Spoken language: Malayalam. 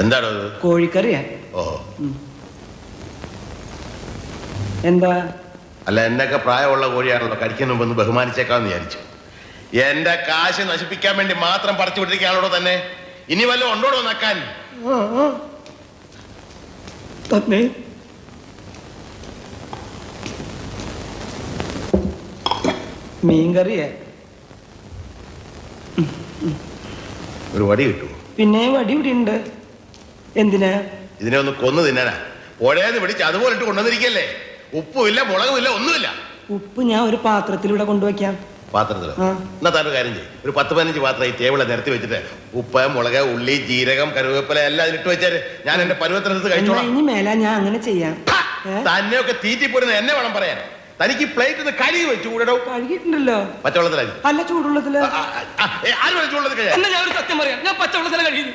എന്താണോ അത്? കോഴിക്കറിയാ. ഓ എന്താ? അല്ല, എന്നൊക്കെ പ്രായമുള്ള കോഴിയാണല്ലോ, കഴിക്കുന്ന മുമ്പ് ഒന്ന് ബഹുമാനിച്ചേക്കാന്ന് വിചാരിച്ചു. എന്റെ കാശ് നശിപ്പിക്കാൻ വേണ്ടി മാത്രം പറിച്ചു വിട്ടിരിക്കാണോ തന്നെ? ഇനി വല്ലതും ഉണ്ടോടോ നക്കാൻ? തന്നെ മീൻകറിയാ. ഒരു വടി കിട്ടുമോ? പിന്നെ വടി ഇവിടെ ഉണ്ട്. എന്തിനാ? ഇതിനെ ഒന്ന് കൊന്നു തിന്നാനാ. പുഴയെന്ന് പിടിച്ച് അതുപോലെ ഇട്ട് കൊണ്ടുവന്നിരിക്കല്ലേ. ഉപ്പുമില്ല, മുളകുമില്ല, ഒന്നുമില്ല. ഉപ്പ് ഞാൻ ഒരു പാത്രത്തിലൂടെ കൊണ്ടുവയ്ക്കാം. പാത്രത്തിലോ? എന്നാ താൻ കാര്യം ചെയ്യും, ഒരു 10-15 പാത്രം ഈ ടേബിളെ നിരത്തി വെച്ചിട്ട് ഉപ്പ്, മുളക്, ഉള്ളി, ജീരകം, കരുവേപ്പില എല്ലാം ഇട്ട് വെച്ചാല് ഞാൻ എന്റെ പരുവത്തിനടുത്ത് കഴിച്ചോളാം. ഇനി മേല ഞാൻ അങ്ങനെ ചെയ്യാം. തന്നെയൊക്കെ തീറ്റിപ്പോരുന്ന എന്നെ വേണം പറയാൻ. തനിക്ക് പ്ലേറ്റ് ഒന്ന് കഴുകി വെച്ചു കൂടോ. കഴുകിയിട്ടുണ്ടല്ലോ. പച്ചവെള്ളത്തിലായി? അല്ല, ചൂടുള്ളത്തില്. ആരും ചൂടുള്ളത് കഴിയാം. ഞാൻ ഒരു സത്യം പറയാം, ഞാൻ പച്ചവെള്ളത്തില കഴിയുന്നു.